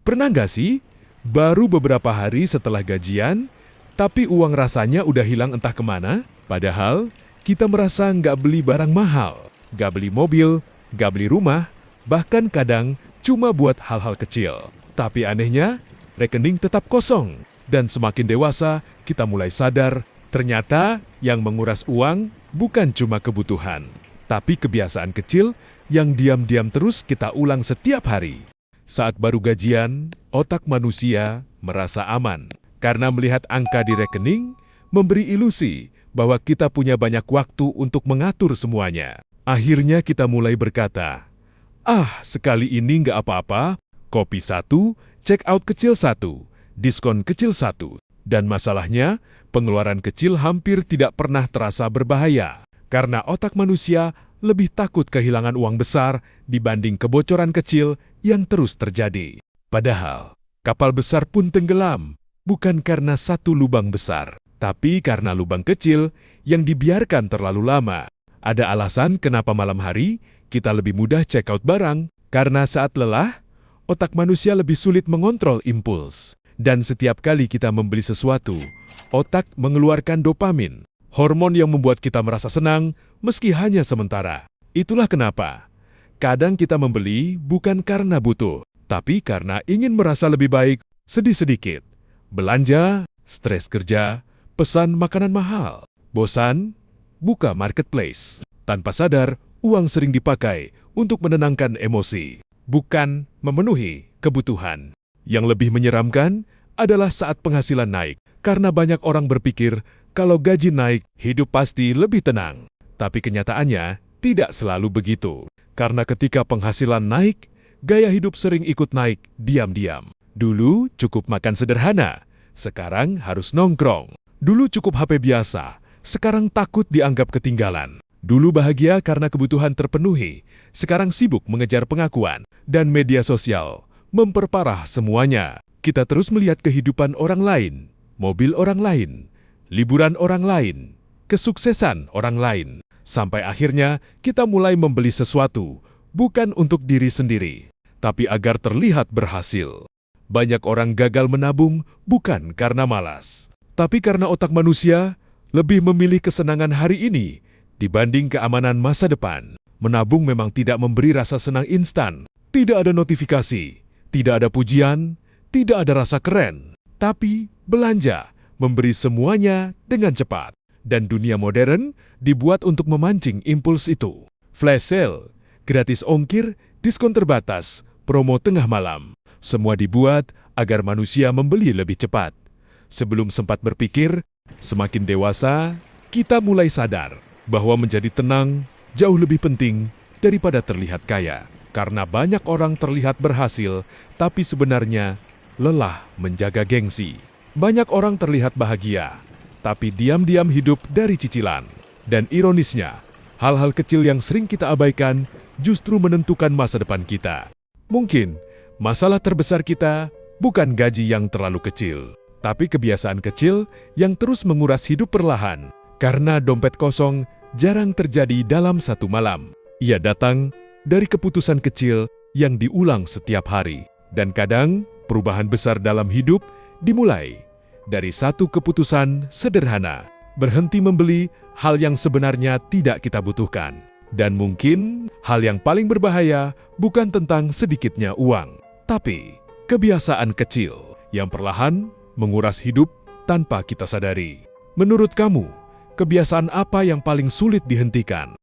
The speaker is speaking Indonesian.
Pernah nggak sih, baru beberapa hari setelah gajian, tapi uang rasanya udah hilang entah kemana? Padahal, kita merasa nggak beli barang mahal, nggak beli mobil, nggak beli rumah, bahkan kadang cuma buat hal-hal kecil. Tapi anehnya, rekening tetap kosong. Dan semakin dewasa, kita mulai sadar, ternyata yang menguras uang bukan cuma kebutuhan, tapi kebiasaan kecil yang diam-diam terus kita ulang setiap hari. Saat baru gajian, otak manusia merasa aman. Karena melihat angka di rekening, memberi ilusi bahwa kita punya banyak waktu untuk mengatur semuanya. Akhirnya kita mulai berkata, sekali ini nggak apa-apa, kopi 1, check out kecil 1, diskon kecil 1. Dan masalahnya, pengeluaran kecil hampir tidak pernah terasa berbahaya. Karena otak manusia lebih takut kehilangan uang besar dibanding kebocoran kecil yang terus terjadi. Padahal, kapal besar pun tenggelam, bukan karena satu lubang besar, tapi karena lubang kecil yang dibiarkan terlalu lama. Ada alasan kenapa malam hari kita lebih mudah check out barang, karena saat lelah, otak manusia lebih sulit mengontrol impuls. Dan setiap kali kita membeli sesuatu, otak mengeluarkan dopamin, hormon yang membuat kita merasa senang meski hanya sementara. Itulah kenapa kadang kita membeli bukan karena butuh, tapi karena ingin merasa lebih baik sedih-sedikit. Belanja, stres kerja, pesan makanan mahal, bosan, buka marketplace. Tanpa sadar, uang sering dipakai untuk menenangkan emosi, bukan memenuhi kebutuhan. Yang lebih menyeramkan adalah saat penghasilan naik, karena banyak orang berpikir kalau gaji naik, hidup pasti lebih tenang. Tapi kenyataannya tidak selalu begitu. Karena ketika penghasilan naik, gaya hidup sering ikut naik diam-diam. Dulu cukup makan sederhana, sekarang harus nongkrong. Dulu cukup HP biasa, sekarang takut dianggap ketinggalan. Dulu bahagia karena kebutuhan terpenuhi, sekarang sibuk mengejar pengakuan. Dan media sosial memperparah semuanya. Kita terus melihat kehidupan orang lain, mobil orang lain, liburan orang lain, kesuksesan orang lain. Sampai akhirnya kita mulai membeli sesuatu, bukan untuk diri sendiri, tapi agar terlihat berhasil. Banyak orang gagal menabung bukan karena malas, tapi karena otak manusia lebih memilih kesenangan hari ini dibanding keamanan masa depan. Menabung memang tidak memberi rasa senang instan, tidak ada notifikasi, tidak ada pujian, tidak ada rasa keren, tapi belanja memberi semuanya dengan cepat. Dan dunia modern dibuat untuk memancing impuls itu. Flash sale, gratis ongkir, diskon terbatas, promo tengah malam. Semua dibuat agar manusia membeli lebih cepat. Sebelum sempat berpikir, semakin dewasa, kita mulai sadar bahwa menjadi tenang jauh lebih penting daripada terlihat kaya. Karena banyak orang terlihat berhasil, tapi sebenarnya lelah menjaga gengsi. Banyak orang terlihat bahagia, tapi diam-diam hidup dari cicilan. Dan ironisnya, hal-hal kecil yang sering kita abaikan justru menentukan masa depan kita. Mungkin masalah terbesar kita bukan gaji yang terlalu kecil, tapi kebiasaan kecil yang terus menguras hidup perlahan. Karena dompet kosong jarang terjadi dalam satu malam. Ia datang dari keputusan kecil yang diulang setiap hari. Dan kadang perubahan besar dalam hidup dimulai dari satu keputusan sederhana, berhenti membeli hal yang sebenarnya tidak kita butuhkan. Dan mungkin hal yang paling berbahaya bukan tentang sedikitnya uang, tapi kebiasaan kecil yang perlahan menguras hidup tanpa kita sadari. Menurut kamu, kebiasaan apa yang paling sulit dihentikan?